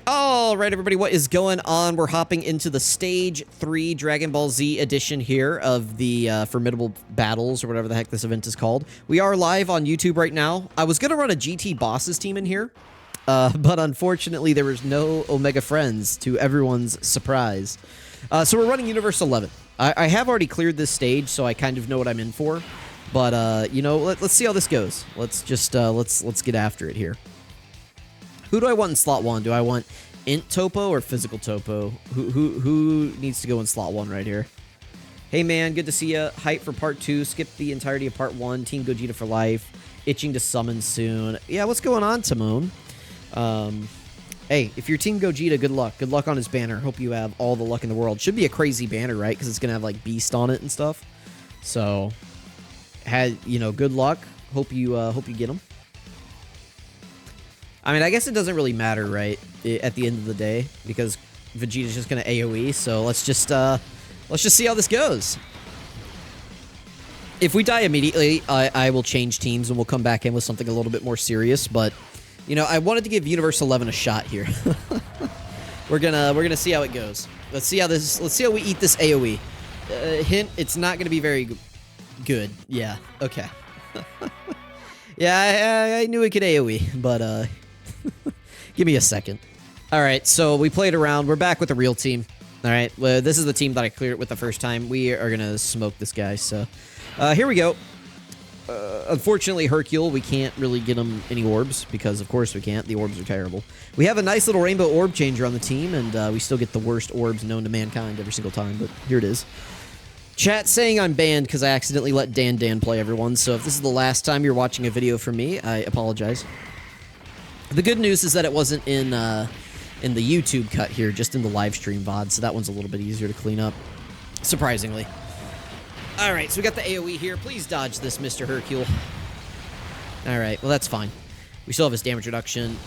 All right, everybody, what is going on? We're hopping into the Stage 3 Dragon Ball Z edition here of the Formidable Battles, or whatever the heck this event is called. We are live on YouTube right now. I was going to run a GT Bosses team in here, but unfortunately there was no Omega Friends, to everyone's surprise. So we're running Universe 11. I have already cleared this stage, so I kind of know what I'm in for. But, you know, let's see how this goes. Let's just, let's get after it here. Who do I want in slot 1? Do I want int topo or physical topo? Who needs to go in slot 1 right here? Hey man, good to see ya. Hype for part 2. Skip the entirety of part 1. Team Gogeta for life. Itching to summon soon. Yeah, what's going on, Timon? Hey, if you're Team Gogeta, good luck. Good luck on his banner. Hope you have all the luck in the world. Should be a crazy banner, right? Because it's gonna have like Beast on it and stuff. So, good luck. Hope you get him. I mean, I guess it doesn't really matter, right, at the end of the day, because Vegeta's just going to AoE, so let's just see how this goes. If we die immediately, I will change teams, and we'll come back in with something a little bit more serious, but, you know, I wanted to give Universe 11 a shot here. We're gonna see how it goes. Let's see how we eat this AoE. Hint, it's not going to be very good. Yeah, okay. Yeah, I knew it could AoE, but, give me a second. All right, so we played around. We're back with the real team. All right, well, this is the team that I cleared it with the first time. We are going to smoke this guy, so here we go. Unfortunately, Hercule, we can't really get him any orbs because, of course, we can't. The orbs are terrible. We have a nice little rainbow orb changer on the team, and we still get the worst orbs known to mankind every single time, but here it is. Chat saying I'm banned because I accidentally let Dan play everyone, so if this is the last time you're watching a video from me, I apologize. The good news is that it wasn't in the YouTube cut here, just in the live stream VOD, so that one's a little bit easier to clean up, surprisingly. All right, so we got the AoE here. Please dodge this, Mr. Hercule. All right, well, that's fine. We still have his damage reduction.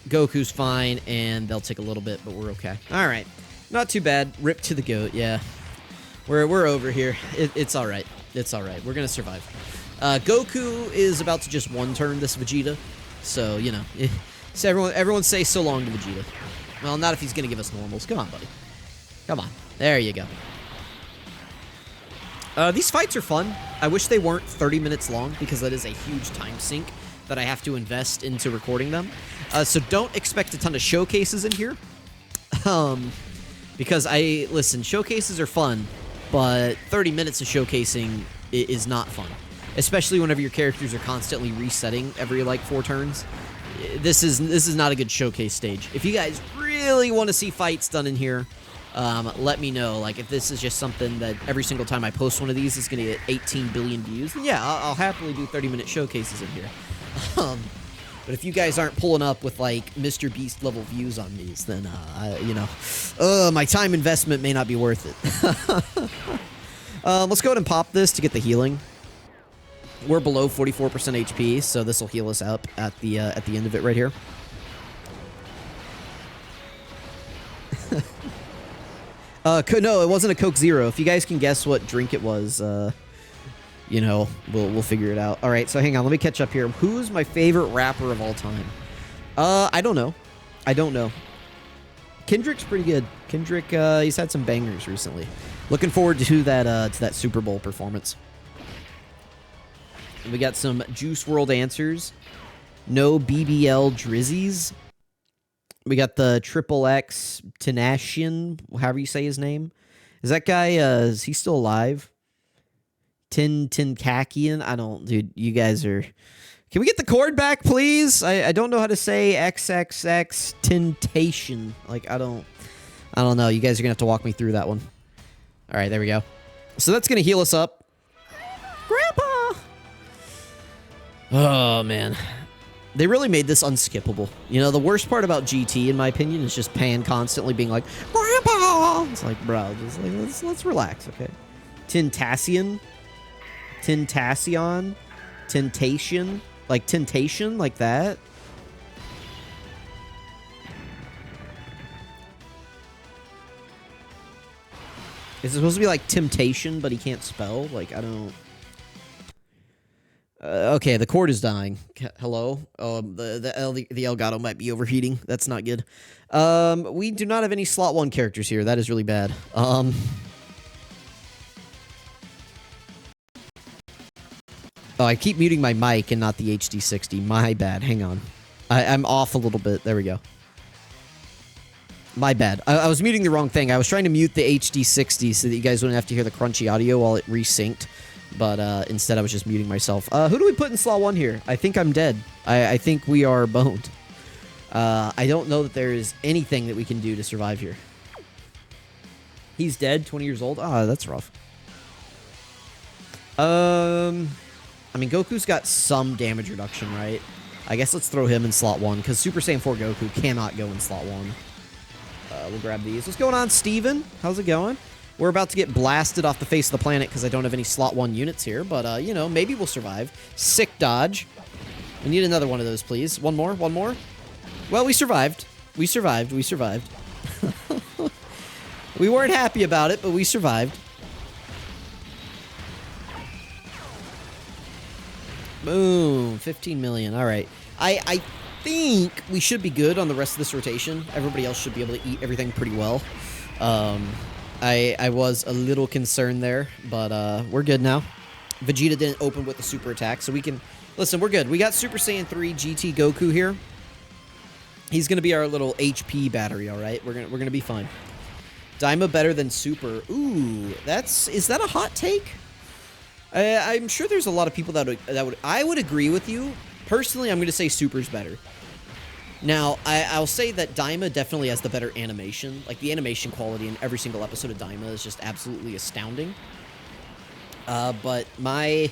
Goku's fine, and they'll take a little bit, but we're okay. All right, not too bad. Rip to the goat, yeah. We're over here. It's all right. It's all right. We're going to survive. Goku is about to just one-turn this Vegeta. So, you know, so everyone say so long to Vegeta. Well, not if he's going to give us normals. Come on, buddy. Come on. There you go. These fights are fun. I wish they weren't 30 minutes long because that is a huge time sink that I have to invest into recording them. So don't expect a ton of showcases in here. Because listen, showcases are fun, but 30 minutes of showcasing is not fun. Especially whenever your characters are constantly resetting every, like, 4 turns. This is not a good showcase stage. If you guys really want to see fights done in here, let me know. Like, if this is just something that every single time I post one of these is going to get 18 billion views, then yeah, I'll happily do 30-minute showcases in here. But if you guys aren't pulling up with, like, Mr. Beast level views on these, then, you know, my time investment may not be worth it. Let's go ahead and pop this to get the healing. We're below 44% HP, so this will heal us up at the end of it right here. No, it wasn't a Coke Zero. If you guys can guess what drink it was, you know, we'll figure it out. All right, so hang on, let me catch up here. Who's my favorite rapper of all time? I don't know. I don't know. Kendrick's pretty good. Kendrick, he's had some bangers recently. Looking forward to that Super Bowl performance. We got some Juice WRLD answers. No BBL Drizzies. We got the XXX Tenashian, however you say his name. Is that guy, is he still alive? Tinkakian? I don't, dude, you guys are... Can we get the chord back, please? I don't know how to say XXX Temptation. Like, I don't know. You guys are going to have to walk me through that one. All right, there we go. So that's going to heal us up. Grandpa! Oh, man. They really made this unskippable. You know, the worst part about GT, in my opinion, is just Pan constantly being like, Grandpa! It's like, bro, just like, let's relax, okay? Tentacion? Temptation? Like, Temptation? Like that? Is it supposed to be like Temptation, but he can't spell? Like, I don't... Okay, the cord is dying. Hello? The Elgato might be overheating. That's not good. We do not have any slot 1 characters here. That is really bad. Oh, I keep muting my mic and not the HD60. My bad. Hang on. I'm off a little bit. There we go. My bad. I was muting the wrong thing. I was trying to mute the HD60 so that you guys wouldn't have to hear the crunchy audio while it resynced. But instead, I was just muting myself. Who do we put in slot 1 here? I think I'm dead. I think we are boned. I don't know that there is anything that we can do to survive here. He's dead, 20 years old. Ah, that's rough. I mean, Goku's got some damage reduction, right? I guess let's throw him in slot 1, because Super Saiyan 4 Goku cannot go in slot 1. We'll grab these. What's going on, Steven? How's it going? We're about to get blasted off the face of the planet because I don't have any slot 1 units here, but, you know, maybe we'll survive. Sick dodge. We need another one of those, please. One more, one more. Well, we survived. We survived. We survived. We weren't happy about it, but we survived. Boom. 15 million. All right. I think we should be good on the rest of this rotation. Everybody else should be able to eat everything pretty well. I was a little concerned there, but we're good now. Vegeta didn't open with the super attack, so we can... Listen, we're good. We got Super Saiyan 3 GT Goku here. He's going to be our little HP battery, all right? We're gonna be fine. Daima better than Super. Ooh, is that a hot take? I'm sure there's a lot of people I would agree with you. Personally, I'm going to say Super's better. Now, I'll say that Daima definitely has the better animation. Like, the animation quality in every single episode of Daima is just absolutely astounding. But my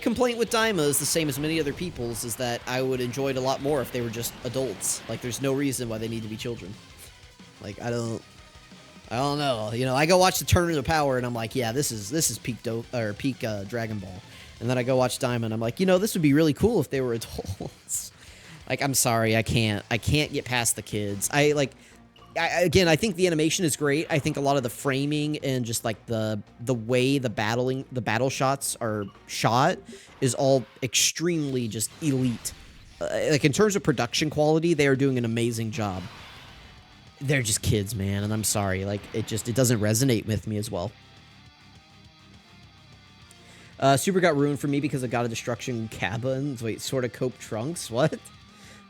complaint with Daima is the same as many other people's, is that I would enjoy it a lot more if they were just adults. Like, there's no reason why they need to be children. Like, I don't know. You know, I go watch the Tournament of Power, and I'm like, yeah, this is peak Dragon Ball. And then I go watch Daima, and I'm like, you know, this would be really cool if they were adults. Like, I'm sorry, I can't get past the kids. Again, I think the animation is great. I think a lot of the framing and just like the way the battle shots are shot is all extremely just elite. Like, in terms of production quality, they are doing an amazing job. They're just kids, man, and I'm sorry. Like, it doesn't resonate with me as well. Super got ruined for me because of God of Destruction Cabba and wait, sort of Cope Trunks. What?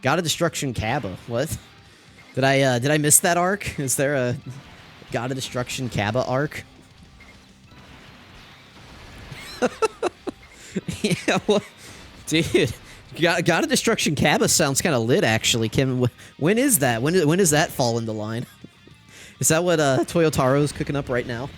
God of Destruction Cabba. What? Did I miss that arc? Is there a God of Destruction Cabba arc? Yeah, well, dude, God of Destruction Cabba sounds kind of lit, actually. Kim, when is that? When does that fall into line? Is that what Toyotaro's cooking up right now?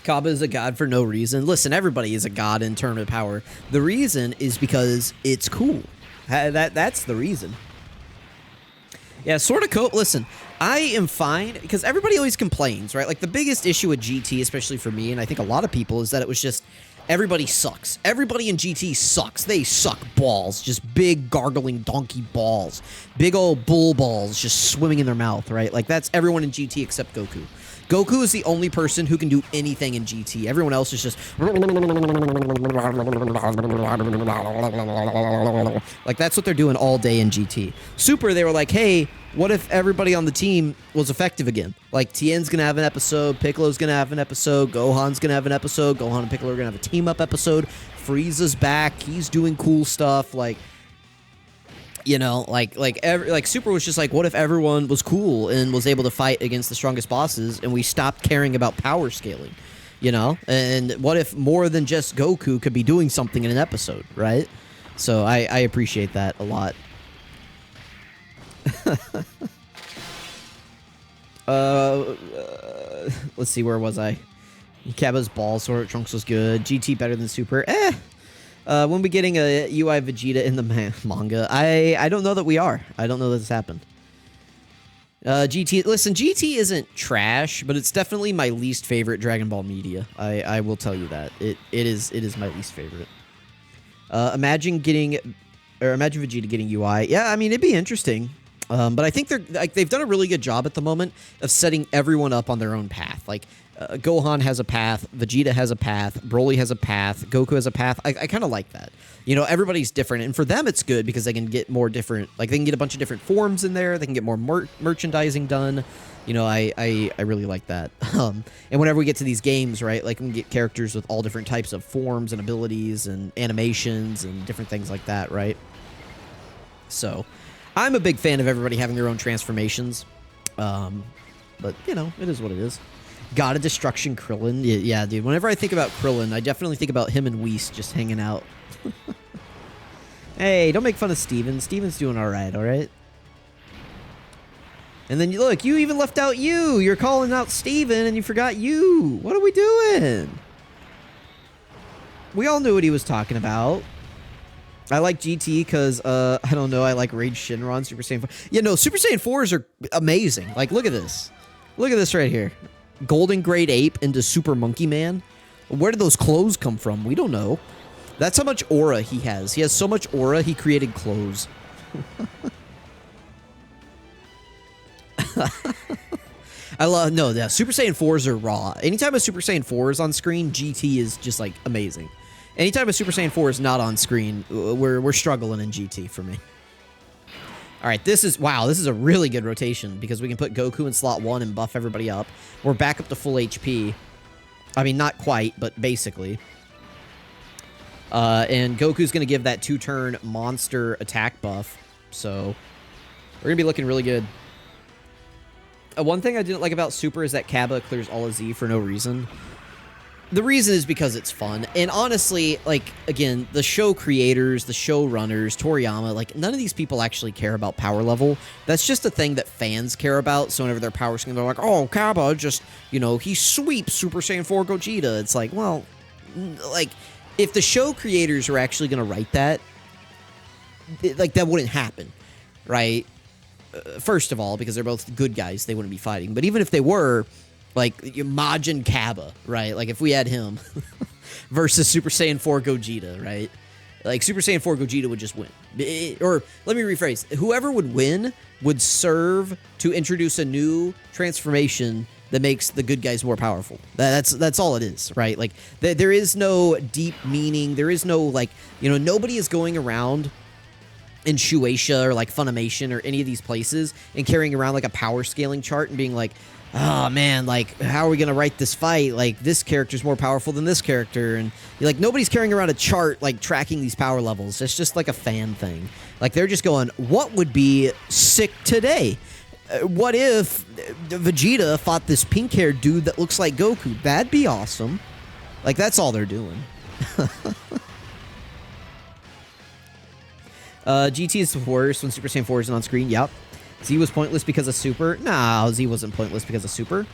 Cabba is a god for no reason. Listen, everybody is a god in Tournament of Power. The reason is because it's cool. That's the reason. Yeah, sort of cope. Listen, I am fine because everybody always complains, right? Like, the biggest issue with GT, especially for me, and I think a lot of people, is that it was just everybody sucks. Everybody in GT sucks. They suck balls. Just big gargling donkey balls. Big old bull balls just swimming in their mouth, right? Like, that's everyone in GT except Goku. Goku is the only person who can do anything in GT. Everyone else is just... Like, that's what they're doing all day in GT. Super, they were like, hey, what if everybody on the team was effective again? Like, Tien's gonna have an episode, Piccolo's gonna have an episode, Gohan's gonna have an episode, Gohan and Piccolo are gonna have a team-up episode, Frieza's back, he's doing cool stuff, like... You know, like Super was just like, what if everyone was cool and was able to fight against the strongest bosses and we stopped caring about power scaling, you know? And what if more than just Goku could be doing something in an episode, right? So I appreciate that a lot. Let's see, where was I? Cabba's ball sort of Trunks was good. GT better than Super. When we getting a UI Vegeta in the manga? I don't know that we are. I don't know that this happened. GT, listen, GT isn't trash, but it's definitely my least favorite Dragon Ball media. I will tell you that. It is my least favorite. Imagine Vegeta getting UI. Yeah, I mean, it'd be interesting. But I think they've done a really good job at the moment of setting everyone up on their own path. Like, Gohan has a path, Vegeta has a path, Broly has a path, Goku has a path. I kind of like that. You know, everybody's different, and for them it's good because they can get more different, like they can get a bunch of different forms in there, they can get more merchandising done. You know, I really like that. And whenever we get to these games, right, like we can get characters with all different types of forms and abilities and animations and different things like that, right? So, I'm a big fan of everybody having their own transformations. But, you know, it is what it is. God of Destruction Krillin. Yeah, dude. Whenever I think about Krillin, I definitely think about him and Whis just hanging out. Hey, don't make fun of Steven. Steven's doing all right? And then, look, you even left out you. You're calling out Steven, and you forgot you. What are we doing? We all knew what he was talking about. I like GT because, I don't know, I like Rage Shinra on Super Saiyan 4. Yeah, no, Super Saiyan 4s are amazing. Like, look at this. Look at this right here. Golden Great Ape into Super Monkey Man. Where did those clothes come from? We don't know. That's how much aura he has. He has so much aura, he created clothes. No, Super Saiyan 4s are raw. Anytime a Super Saiyan 4 is on screen, GT is just, like, amazing. Anytime a Super Saiyan 4 is not on screen, we're struggling in GT for me. All right, this is a really good rotation because we can put Goku in slot 1 and buff everybody up. We're back up to full HP. I mean, not quite, but basically. And Goku's going to give that 2-turn monster attack buff. So, we're going to be looking really good. One thing I didn't like about Super is that Kaba clears all of Z for no reason. The reason is because it's fun. And honestly, like, again, the show creators, the showrunners, Toriyama, like, none of these people actually care about power level. That's just a thing that fans care about. So whenever they're power scaling, they're like, oh, Kaba just, you know, he sweeps Super Saiyan 4 Gogeta. It's like, well, like, if the show creators are actually going to write that, like, that wouldn't happen, right? First of all, because they're both good guys, they wouldn't be fighting. But even if they were, like, Majin Kaba, right? Like, if we had him versus Super Saiyan 4 Gogeta, right? Like, Super Saiyan 4 Gogeta would just win. Or, let me rephrase. Whoever would win would serve to introduce a new transformation that makes the good guys more powerful. That's all it is, right? Like, there is no deep meaning. There is no, like, you know, nobody is going around in Shueisha or, like, Funimation or any of these places and carrying around, like, a power scaling chart and being like, oh, man, like, how are we going to write this fight? Like, this character's more powerful than this character. And, like, nobody's carrying around a chart, like, tracking these power levels. It's just, like, a fan thing. Like, they're just going, what would be sick today? What if Vegeta fought this pink-haired dude that looks like Goku? That'd be awesome. Like, that's all they're doing. GT is worse when Super Saiyan 4 isn't on screen. Yep. Z was pointless because of Super. No, Z wasn't pointless because of Super.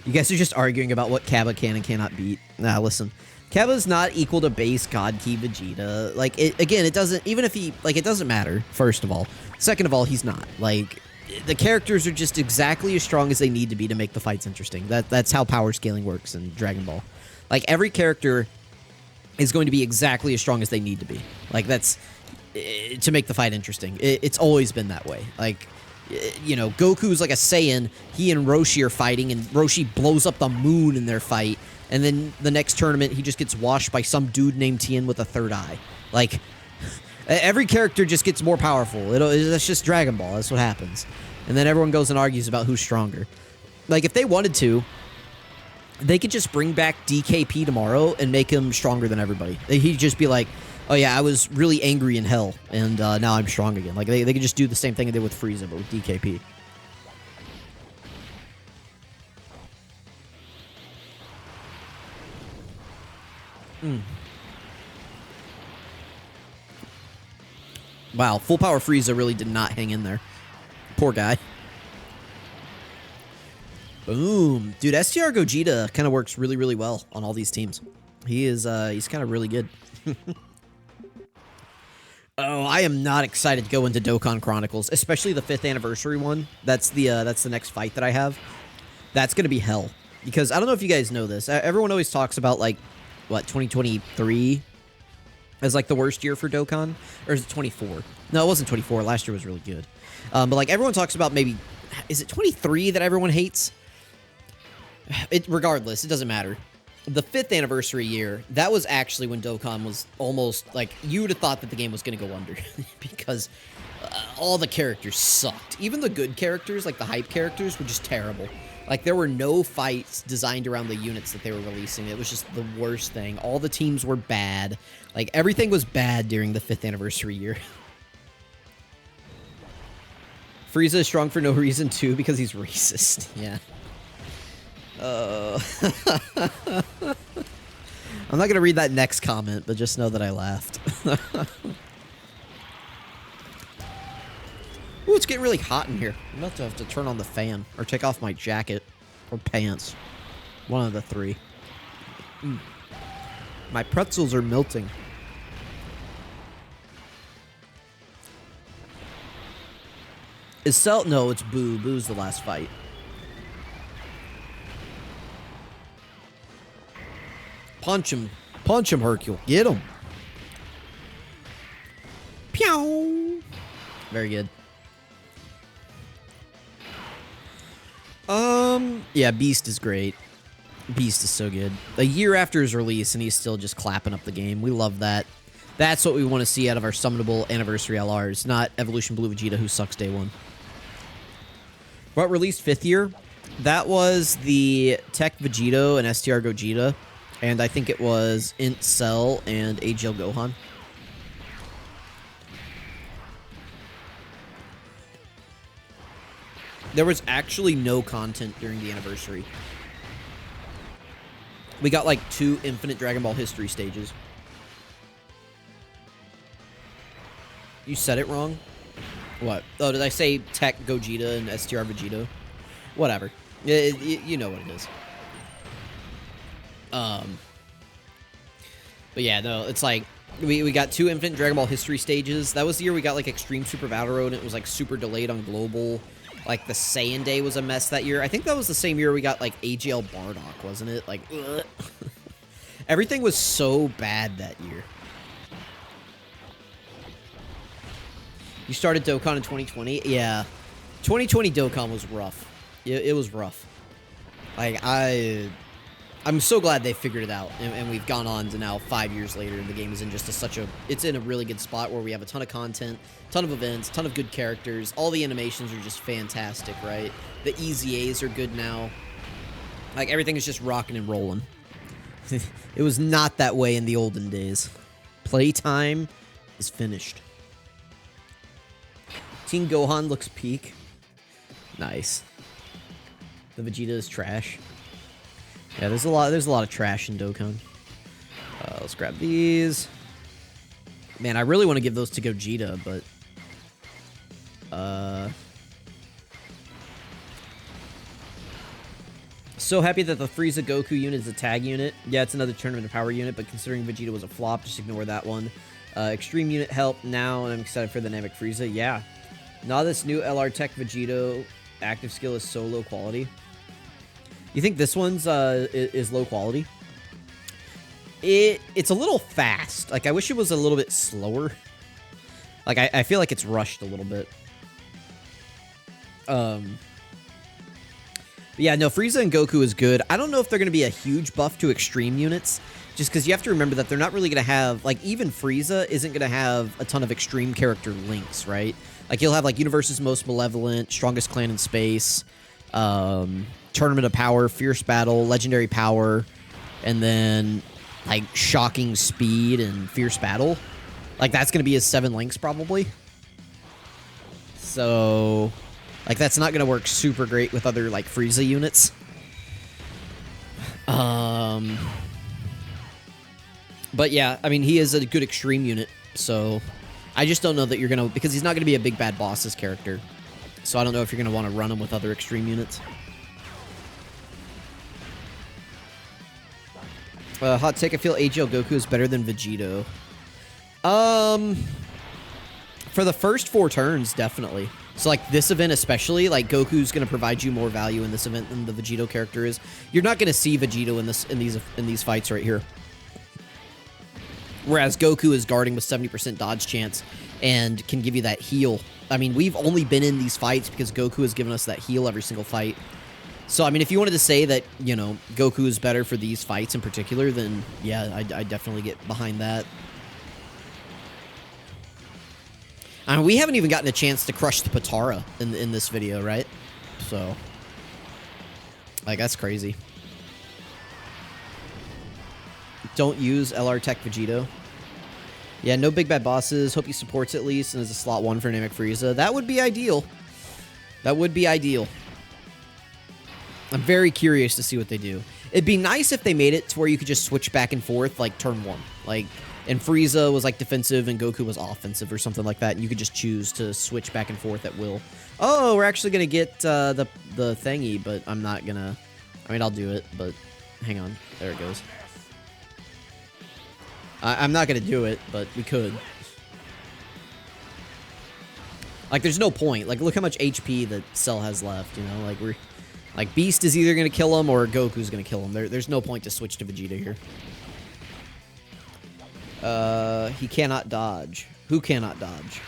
You guys are just arguing about what Kaba can and cannot beat. Nah, listen. Kaba's not equal to base God Key Vegeta. Like, again, it doesn't, even if he, like, it doesn't matter, first of all. Second of all, he's not. Like, the characters are just exactly as strong as they need to be to make the fights interesting. That's how power scaling works in Dragon Ball. Like, every character is going to be exactly as strong as they need to be. Like, that's to make the fight interesting. It's always been that way. Like, you know, Goku's like a Saiyan. He and Roshi are fighting, and Roshi blows up the moon in their fight. And then the next tournament, he just gets washed by some dude named Tien with a third eye. Like, every character just gets more powerful. That's just Dragon Ball. That's what happens. And then everyone goes and argues about who's stronger. Like, if they wanted to, they could just bring back DKP tomorrow and make him stronger than everybody. He'd just be like, oh yeah, I was really angry in hell, and now I'm strong again. Like, they could just do the same thing they did with Frieza, but with DKP. Wow, full power Frieza really did not hang in there. Poor guy. Boom. Dude, STR Gogeta kind of works really, really well on all these teams. He's kind of really good. Oh, I am not excited to go into Dokkan Chronicles, especially the 5th anniversary one. That's the next fight that I have. That's going to be hell. Because I don't know if you guys know this. Everyone always talks about, like, what, 2023 as like the worst year for Dokkan, or is it 24? No, it wasn't 24. Last year was really good. But like everyone talks about maybe, is it 23 that everyone hates? Regardless, it doesn't matter. The 5th anniversary year, that was actually when Dokkan was almost like, you would have thought that the game was going to go under because all the characters sucked. Even the good characters, like the hype characters, were just terrible. Like, there were no fights designed around the units that they were releasing. It was just the worst thing. All the teams were bad. Like, everything was bad during the 5th anniversary year. Frieza is strong for no reason, too, because he's racist. Yeah. I'm not going to read that next comment, but just know that I laughed. Ooh, it's getting really hot in here. I'm about to have to turn on the fan or take off my jacket or pants. One of the three. My pretzels are melting. Is Cell? No, it's Boo. Boo's the last fight. Punch him. Punch him, Hercule. Get him. Pew. Very good. Yeah, Beast is great. Beast is so good. A year after his release, and he's still just clapping up the game. We love that. That's what we want to see out of our summonable anniversary LRs, not Evolution Blue Vegeta, who sucks day one. What released 5th year? That was the Tech Vegito and STR Gogeta, and I think it was Int Cell and AGL Gohan. There was actually no content during the anniversary. We got like 2 Infinite Dragon Ball History stages. You said it wrong? What? Oh, did I say Tech Gogeta and STR Vegito? Whatever. You know what it is. But yeah, no, it's like we got 2 Infinite Dragon Ball History stages. That was the year we got like Extreme Super Battle Road, and it was like super delayed on global. Like, the Saiyan Day was a mess that year. I think that was the same year we got, like, AGL Bardock, wasn't it? Like, ugh. Everything was so bad that year. You started Dokkan in 2020? Yeah. 2020 Dokkan was rough. It was rough. Like, I'm so glad they figured it out, and we've gone on to now 5 years later, and the game is in just it's in a really good spot where we have a ton of content, ton of events, ton of good characters. All the animations are just fantastic, right? The EZAs are good now. Like, everything is just rocking and rolling. It was not that way in the olden days. Playtime is finished. Team Gohan looks peak. Nice. The Vegeta is trash. Yeah, there's a lot of trash in Dokkan. Let's grab these. Man, I really want to give those to Gogeta, but so happy that the Frieza Goku unit is a tag unit. Yeah, it's another Tournament of Power unit, but considering Vegeta was a flop, just ignore that one. Extreme unit help now, and I'm excited for the Namek Frieza. Yeah. Now this new LR Tech Vegito active skill is so low quality. You think this one's is low quality? It's a little fast. Like, I wish it was a little bit slower. Like, I feel like it's rushed a little bit. But yeah, no, Frieza and Goku is good. I don't know if they're going to be a huge buff to extreme units, just because you have to remember that they're not really going to have, like, even Frieza isn't going to have a ton of extreme character links, right? Like, he'll have, like, Universe's Most Malevolent, Strongest Clan in Space, Tournament of Power, Fierce Battle, Legendary Power, and then, like, Shocking Speed and Fierce Battle. Like, that's going to be his 7 links, probably. So, like, that's not going to work super great with other, like, Frieza units. But, yeah, I mean, he is a good extreme unit, so I just don't know that you're going to, because he's not going to be a big bad boss's character. So I don't know if you're going to want to run him with other extreme units. Hot take, I feel AGL Goku is better than Vegito. For the first 4 turns, definitely. So, like, this event especially, like, Goku's going to provide you more value in this event than the Vegito character is. You're not going to see Vegito in these fights right here. Whereas Goku is guarding with 70% dodge chance and can give you that heal. I mean, we've only been in these fights because Goku has given us that heal every single fight. So, I mean, if you wanted to say that, you know, Goku is better for these fights in particular, then, yeah, I definitely get behind that. I mean, we haven't even gotten a chance to crush the Potara in this video, right? So, like, that's crazy. Don't use LR Tech Vegito. Yeah, no big bad bosses. Hope he supports at least and is a slot 1 for Namek Frieza. That would be ideal. That would be ideal. I'm very curious to see what they do. It'd be nice if they made it to where you could just switch back and forth, like turn 1. Like, and Frieza was like defensive and Goku was offensive or something like that. And you could just choose to switch back and forth at will. Oh, we're actually going to get the thingy, but I'm not going to... I mean, I'll do it, but hang on. There it goes. I'm not going to do it, but we could. Like, there's no point. Like, look how much HP that Cell has left, you know? Like, we're... Like, Beast is either going to kill him or Goku's going to kill him. There's no point to switch to Vegeta here. He cannot dodge. Who cannot dodge?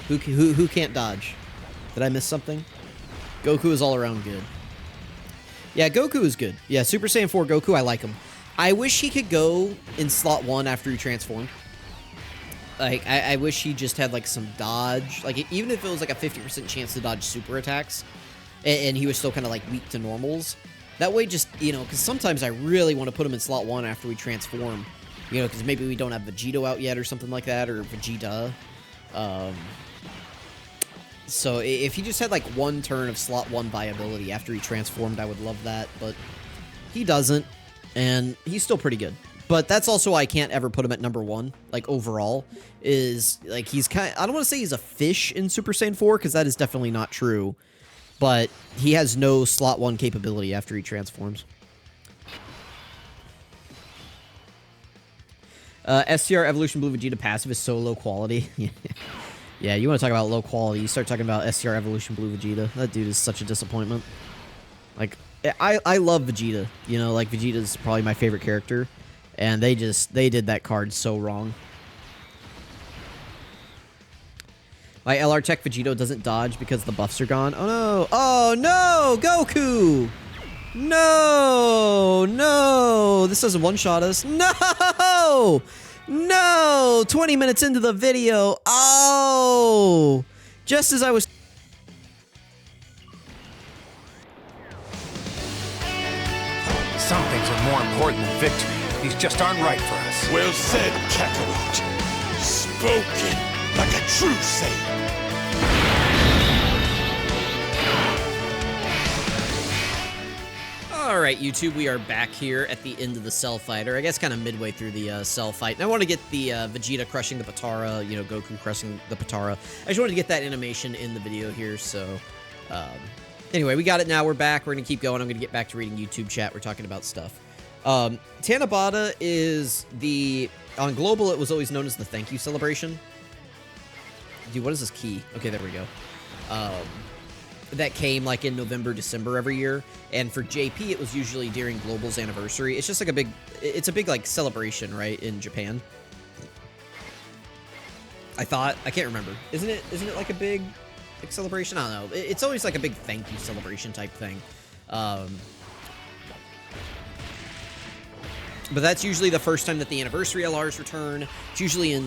Who can't dodge? Did I miss something? Goku is all around good. Yeah, Goku is good. Yeah, Super Saiyan 4 Goku, I like him. I wish he could go in slot 1 after he transformed. Like, I wish he just had, like, some dodge. Like, even if it was, like, a 50% chance to dodge super attacks, and he was still kind of, like, weak to normals. That way just, you know, because sometimes I really want to put him in slot 1 after we transform. You know, because maybe we don't have Vegito out yet or something like that, or Vegeta. So, if he just had, like, 1 turn of slot 1 viability after he transformed, I would love that. But he doesn't, and he's still pretty good. But that's also why I can't ever put him at number 1, like, overall, is, like, he's kind of, I don't want to say he's a fish in Super Saiyan 4, because that is definitely not true, but he has no slot 1 capability after he transforms. STR Evolution Blue Vegeta passive is so low quality. Yeah, you want to talk about low quality, you start talking about STR Evolution Blue Vegeta. That dude is such a disappointment. Like, I love Vegeta, you know, like, Vegeta's probably my favorite character. And they did that card so wrong. My LR Tech Vegito doesn't dodge because the buffs are gone. Oh no! Oh no! Goku! No! No! This doesn't one-shot us. No! No! 20 minutes into the video. Oh! Just as I was... Some things are more important than victory. These just aren't right for us. Well said, Kakarot. Spoken like a true Saiyan. Alright, YouTube, we are back here at the end of the Cell fight, or I guess kind of midway through the Cell fight. And I want to get the Vegeta crushing the Potara, you know, Goku crushing the Potara. I just wanted to get that animation in the video here, so... anyway, we got it now. We're back. We're going to keep going. I'm going to get back to reading YouTube chat. We're talking about stuff. Tanabata is the... On Global, it was always known as the Thank You Celebration. Dude, what is this key? Okay, there we go. That came, like, in November, December every year. And for JP, it was usually during Global's anniversary. It's just like a big... It's a big, like, celebration, right, in Japan. I thought... I can't remember. Isn't it like, a big... Like, celebration? I don't know. It's always, like, a big thank you celebration type thing. But that's usually the first time that the anniversary LRs return. It's usually in,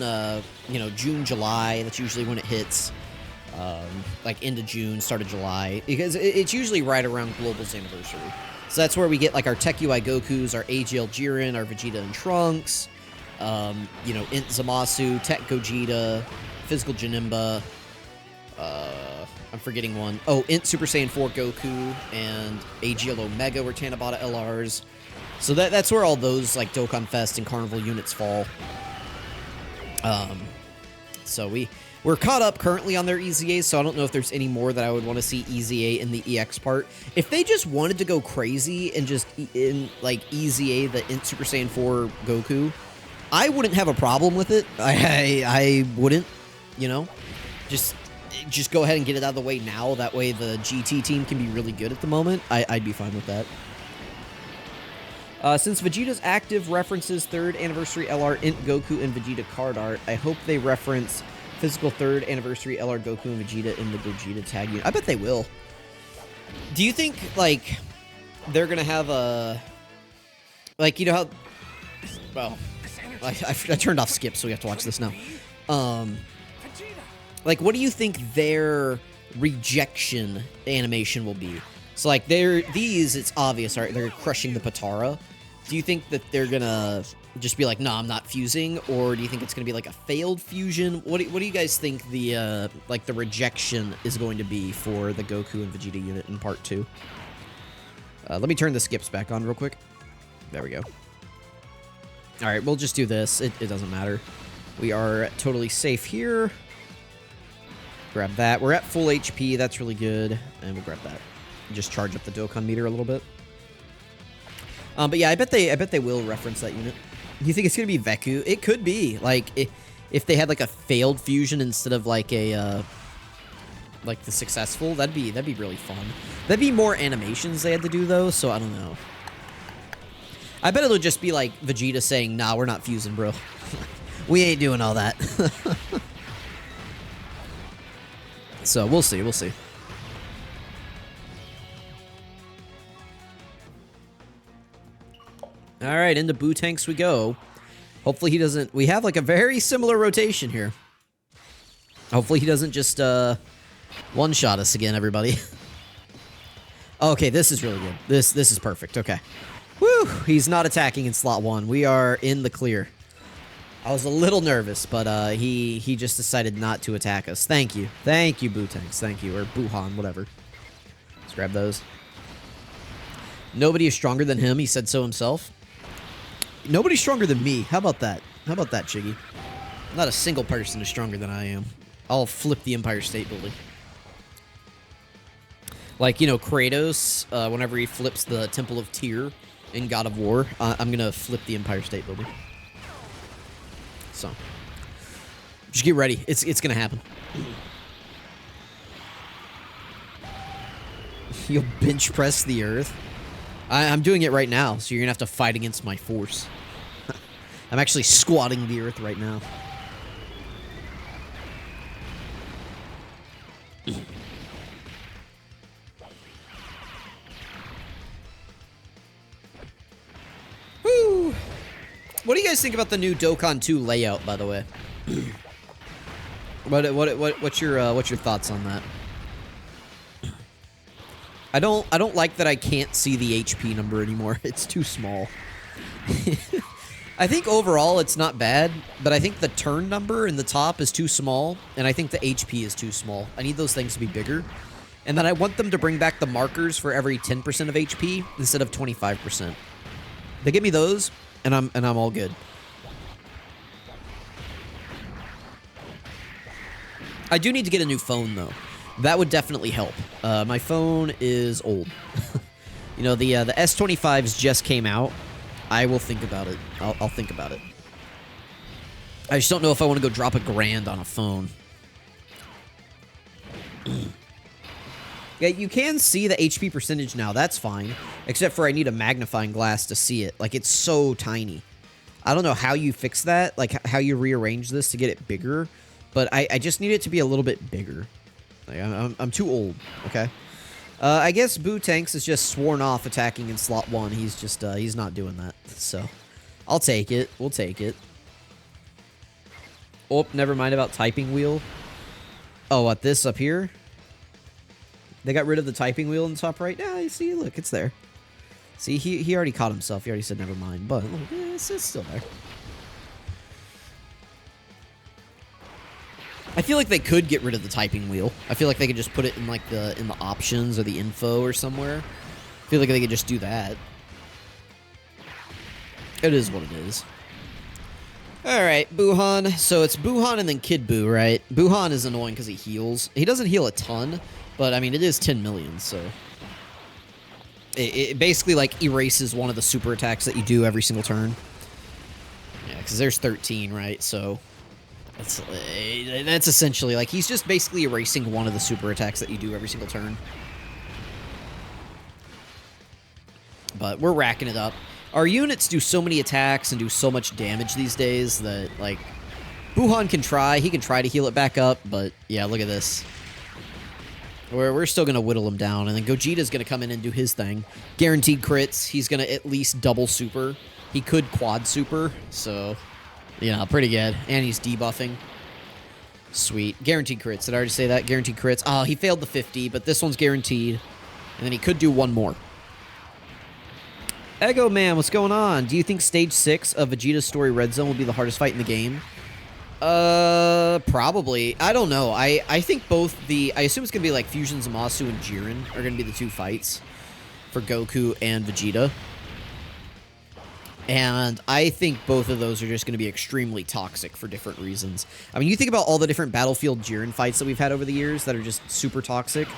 you know, June, July. That's usually when it hits. Like, into June, start of July. Because it's usually right around Global's anniversary. So that's where we get, like, our Tech UI Gokus, our AGL Jiren, our Vegeta and Trunks, you know, Int Zamasu, Tech Gogeta, Physical Janemba, I'm forgetting one. Oh, Int Super Saiyan 4 Goku, and AGL Omega were Tanabata LRs. So that's where all those, like, Dokkan Fest and Carnival units fall. So we're caught up currently on their EZAs, so I don't know if there's any more that I would want to see EZA in the EX part. If they just wanted to go crazy and just like EZA the Int Super Saiyan 4 Goku, I wouldn't have a problem with it. I wouldn't, you know, just go ahead and get it out of the way now. That way the GT team can be really good at the moment. I'd be fine with that. Since Vegeta's active references 3rd anniversary LR Int Goku and Vegeta card art, I hope they reference physical 3rd anniversary LR Goku and Vegeta in the Gogeta tag unit. I bet they will. Do you think, like, they're going to have a... Like, you know how... Well, I turned off skip, so we have to watch this now. Like, what do you think their rejection animation will be? So, like, these, it's obvious, right? They're crushing the Patara. Do you think that they're gonna just be like, no, I'm not fusing? Or do you think it's gonna be like a failed fusion? What do you guys think the, like, the rejection is going to be for the Goku and Vegeta unit in part 2? Let me turn the skips back on real quick. There we go. Alright, we'll just do this. It doesn't matter. We are totally safe here. Grab that. We're at full HP. That's really good. And we'll grab that. Just charge up the Dokkan meter a little bit. But yeah, I bet they will reference that unit. You think it's gonna be Veku? It could be. Like, if they had like a failed fusion instead of like a like the successful, that'd be really fun. That'd be more animations they had to do though, so I don't know. I bet it'll just be like Vegeta saying, nah, we're not fusing, bro. We ain't doing all that. So we'll see, we'll see. All right, into Boo Tanks we go. Hopefully he doesn't... We have, like, a very similar rotation here. Hopefully he doesn't just, one-shot us again, everybody. Okay, this is really good. This is perfect. Okay. Woo! He's not attacking in slot 1. We are in the clear. I was a little nervous, but, he just decided not to attack us. Thank you. Thank you, Boo Tanks. Thank you. Or Buhan, whatever. Let's grab those. Nobody is stronger than him. He said so himself. Nobody's stronger than me. How about that? How about that, Chiggy? Not a single person is stronger than I am. I'll flip the Empire State Building. Like, you know, Kratos, whenever he flips the Temple of Tyr in God of War, I'm going to flip the Empire State Building. So, just get ready. It's going to happen. You'll bench press the Earth. I'm doing it right now, so you're going to have to fight against my force. I'm actually squatting the Earth right now. Woo! What do you guys think about the new Dokkan 2 layout, by the way? What's your thoughts on that? I don't like that I can't see the HP number anymore. It's too small. I think overall it's not bad, but I think the turn number in the top is too small, and I think the HP is too small. I need those things to be bigger. And then I want them to bring back the markers for every 10% of HP instead of 25%. They give me those, and I'm all good. I do need to get a new phone though. That would definitely help. My phone is old. You know, the S25s just came out. I will think about it. I'll think about it. I just don't know if I want to go drop $1,000 on a phone. Yeah, you can see the HP percentage now. That's fine. Except for I need a magnifying glass to see it. Like, it's so tiny. I don't know how you fix that. Like, how you rearrange this to get it bigger. But I just need it to be a little bit bigger. Like, I'm too old, okay? I guess Boo Tanks is just sworn off attacking in slot 1. He's just, he's not doing that. So, I'll take it. We'll take it. Oh, never mind about typing wheel. Oh, what, this up here? They got rid of the typing wheel in the top right? Yeah, you see, look, it's there. See, he already caught himself. He already said never mind. But, look, it's still there. I feel like they could get rid of the typing wheel. I feel like they could just put it in like the options or the info or somewhere. I feel like they could just do that. It is what it is. Alright, Buhan. So it's Buhan and then Kid Buu, right? Buhan is annoying because he heals. He doesn't heal a ton, but I mean, it is 10 million, so... It basically, like, erases one of the super attacks that you do every single turn. Yeah, because there's 13, right? So... That's essentially, like, he's just basically erasing one of the super attacks that you do every single turn. But we're racking it up. Our units do so many attacks and do so much damage these days that, like, Buhan can try. He can try to heal it back up, but yeah, look at this. We're still going to whittle him down, and then Gogeta's going to come in and do his thing. Guaranteed crits. He's going to at least double super. He could quad super, so, yeah, pretty good. And he's debuffing. Sweet. Guaranteed crits. Did I already say that? Guaranteed crits. Oh, he failed the 50, but this one's guaranteed. And then he could do one more. Ego Man, what's going on? Do you think Stage 6 of Vegeta's Story Red Zone will be the hardest fight in the game? Probably. I don't know. I think both the... I assume it's going to be like Fusion Zamasu and Jiren are going to be the two fights for Goku and Vegeta. And I think both of those are just going to be extremely toxic for different reasons. I mean, you think about all the different Battlefield Jiren fights that we've had over the years that are just super toxic.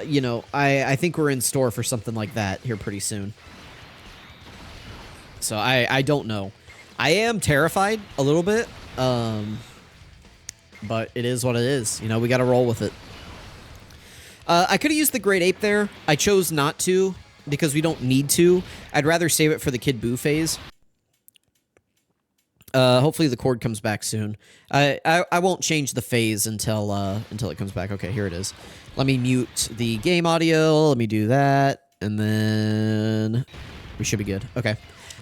You know, I think we're in store for something like that here pretty soon. So I don't know. I am terrified a little bit. But it is what it is. You know, we got to roll with it. I could have used the Great Ape there. I chose not to because we don't need to. I'd rather save it for the Kid Buu phase. Hopefully the cord comes back soon. I won't change the phase until it comes back. Okay, here it is. Let me mute the game audio. Let me do that. And then we should be good. Okay.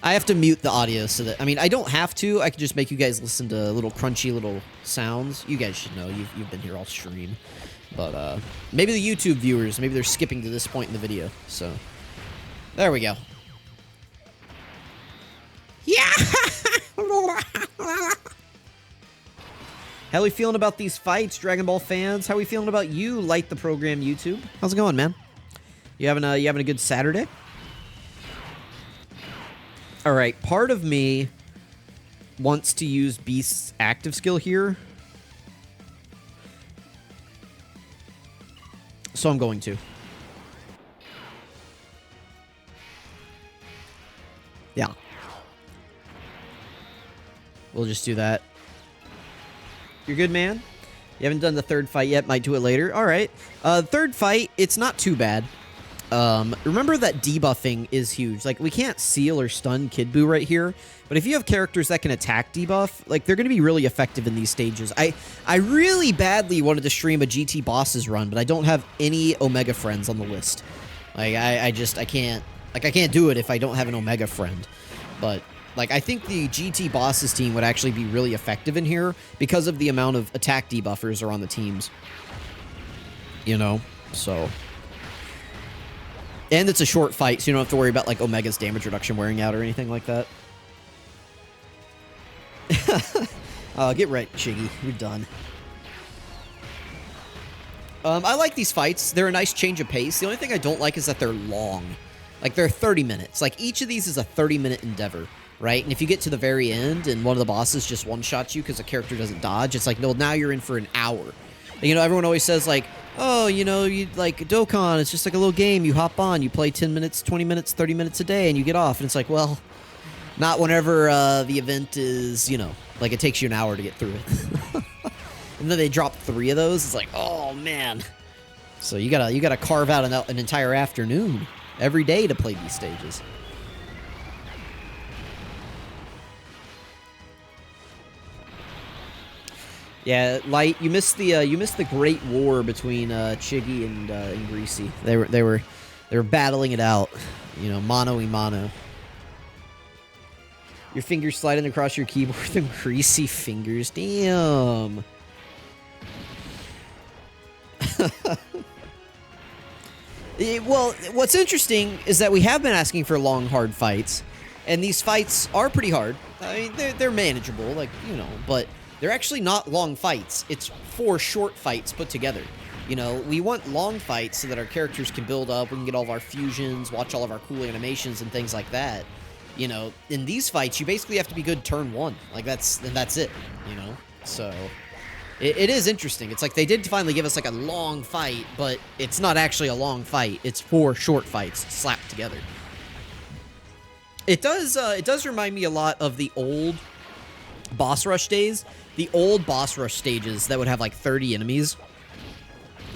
I have to mute the audio so that... I mean, I don't have to. I can just make you guys listen to little crunchy little sounds. You guys should know. You've been here all stream. But maybe the YouTube viewers, maybe they're skipping to this point in the video. So, there we go. Yeah! How are we feeling about these fights, Dragon Ball fans? How are we feeling about you, Light the Program YouTube? How's it going, man? You having a good Saturday? All right, part of me wants to use Beast's active skill here. So I'm going to. Yeah. We'll just do that. You're good, man? You haven't done the third fight yet. Might do it later. All right. Third fight, it's not too bad. Remember that debuffing is huge. Like, we can't seal or stun Kid Buu right here, but if you have characters that can attack debuff, like, they're going to be really effective in these stages. I really badly wanted to stream a GT Bosses run, but I don't have any Omega friends on the list. Like, I can't, like, I can't do it if I don't have an Omega friend. But, like, I think the GT Bosses team would actually be really effective in here because of the amount of attack debuffers are on the teams. You know? So... And it's a short fight, so you don't have to worry about, like, Omega's damage reduction wearing out or anything like that. Get right, Shiggy. You're done. I like these fights. They're a nice change of pace. The only thing I don't like is that they're long. Like, they're 30 minutes. Like, each of these is a 30-minute endeavor, right? And if you get to the very end and one of the bosses just one-shots you because a character doesn't dodge, it's like, no, now you're in for an hour. You know, everyone always says, like, oh, you know, you like Dokkan, it's just like a little game. You hop on, you play 10 minutes, 20 minutes, 30 minutes a day, and you get off. And it's like, well, not whenever the event is, you know, like it takes you an hour to get through it. And then they drop 3 of those. It's like, oh, man. So you gotta carve out an entire afternoon every day to play these stages. Yeah, Light, you missed the Great War between Chiggy and Greasy. They were battling it out, you know, mano a mano. Your fingers sliding across your keyboard, the greasy fingers. Damn. Well, what's interesting is that we have been asking for long, hard fights, and these fights are pretty hard. I mean, they're manageable, like, you know, but they're actually not long fights. It's 4 short fights put together. You know, we want long fights so that our characters can build up, we can get all of our fusions, watch all of our cool animations and things like that. You know, in these fights, you basically have to be good turn 1. Like, that's it, you know? So, it is interesting. It's like they did finally give us, like, a long fight, but it's not actually a long fight. It's 4 short fights slapped together. It does remind me a lot of the old boss rush days. The old boss rush stages that would have like 30 enemies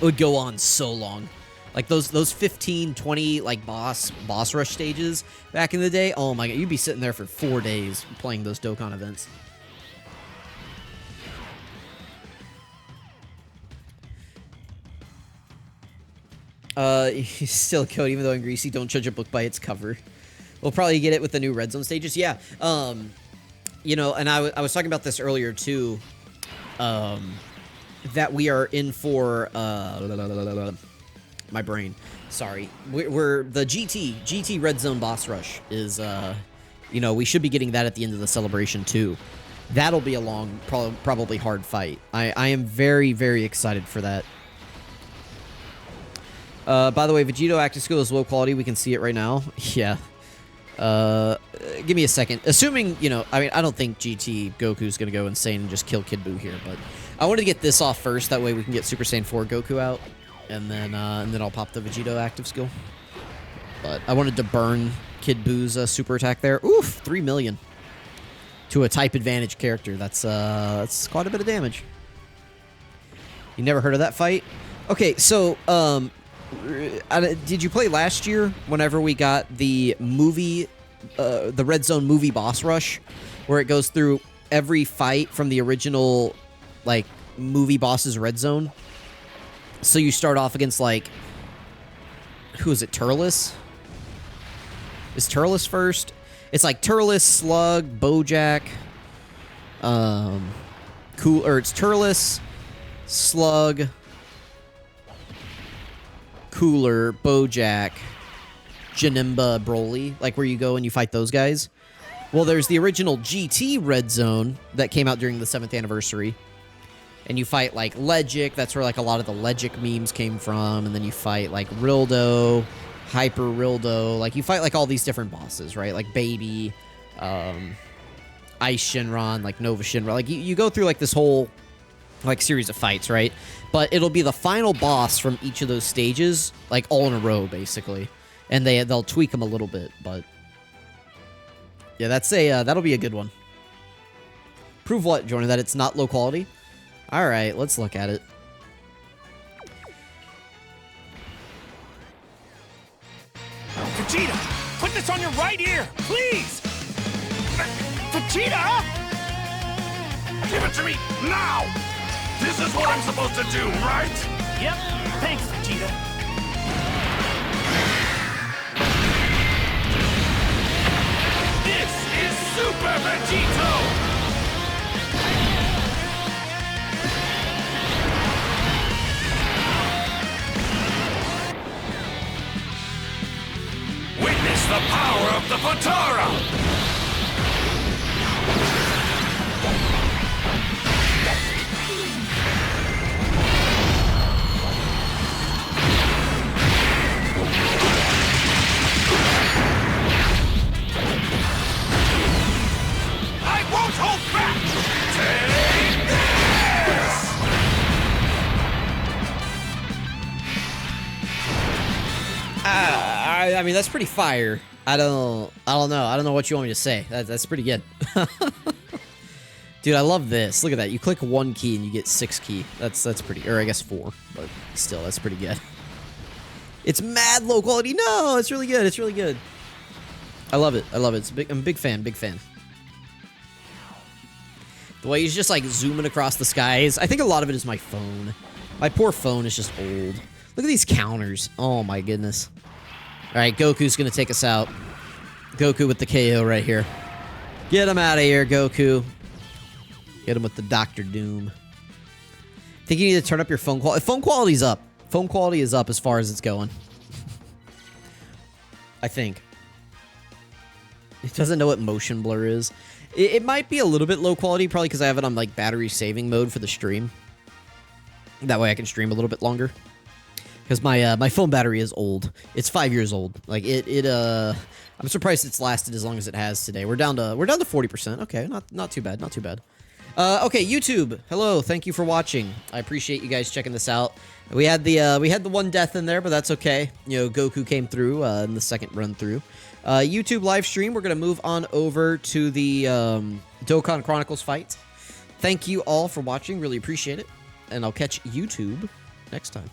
would go on so long. Like those 15, 20 like boss rush stages back in the day. Oh my god, you'd be sitting there for 4 days playing those Dokkan events. He's still code, even though in Greasy, don't judge a book by its cover. We'll probably get it with the new Red Zone stages. Yeah. You know, and I was talking about this earlier too. That we are in for my brain. Sorry. We're the GT Red Zone boss rush is you know, we should be getting that at the end of the celebration too. That'll be a long, probably hard fight. I am very, very excited for that. By the way, Vegito active skill is low quality. We can see it right now. Yeah. Give me a second. Assuming, you know, I mean, I don't think GT Goku's going to go insane and just kill Kid Buu here, but I wanted to get this off first. That way we can get Super Saiyan 4 Goku out, and then I'll pop the Vegito active skill. But I wanted to burn Kid Buu's super attack there. Oof, 3 million to a type advantage character. That's quite a bit of damage. You never heard of that fight? Okay, so did you play last year whenever we got the movie, the Red Zone movie boss rush, where it goes through every fight from the original, like, movie boss's Red Zone? So you start off against, like, who is it, Turles? Is Turles first? It's like Turles, Slug, Bojack, it's Turles, Slug, Cooler, Bojack, Janemba, Broly, like where you go and you fight those guys. Well, there's the original GT Red Zone that came out during the 7th anniversary. And you fight, like, Legic. That's where, like, a lot of the Legic memes came from. And then you fight, like, Rildo, Hyper Rildo. Like, you fight, like, all these different bosses, right? Like, Baby, Ice Shinron, like, Nova Shinron. Like, you go through, like, this whole, like, series of fights, right? But it'll be the final boss from each of those stages, like, all in a row, basically. And they'll tweak them a little bit, but yeah, that'll be a good one. Prove what, Jordan? That it's not low quality? All right, let's look at it. Vegeta, put this on your right ear, please! Vegeta! Give it to me now! This is what I'm supposed to do, right? Yep, thanks, Vegeta. This is Super Vegito! Witness the power of the Potara! I won't hold back! Take this! I mean, that's pretty fire. I don't know. I don't know what you want me to say. That's pretty good. Dude, I love this. Look at that. You click 1 key and you get 6 key. That's pretty, or I guess 4, but still, that's pretty good. It's mad low quality. No, it's really good. It's really good. I love it. I love it. I'm a big fan. Big fan. The way he's just like zooming across the skies. I think a lot of it is my phone. My poor phone is just old. Look at these counters. Oh my goodness. All right, Goku's going to take us out. Goku with the KO right here. Get him out of here, Goku. Get him with the Dr. Doom. Think you need to turn up your phone quality. Phone quality's up. Phone quality is up as far as it's going. I think. It doesn't know what motion blur is. It might be a little bit low quality, probably because I have it on like battery saving mode for the stream. That way I can stream a little bit longer. Because my phone battery is old. It's 5 years old. Like I'm surprised it's lasted as long as it has today. We're down to 40%. Okay, not too bad. Not too bad. Okay, YouTube. Hello, thank you for watching. I appreciate you guys checking this out. We had the one death in there, but that's okay. You know, Goku came through in the second run through. YouTube live stream. We're gonna move on over to the Dokkan Chronicles fight. Thank you all for watching. Really appreciate it, and I'll catch YouTube next time.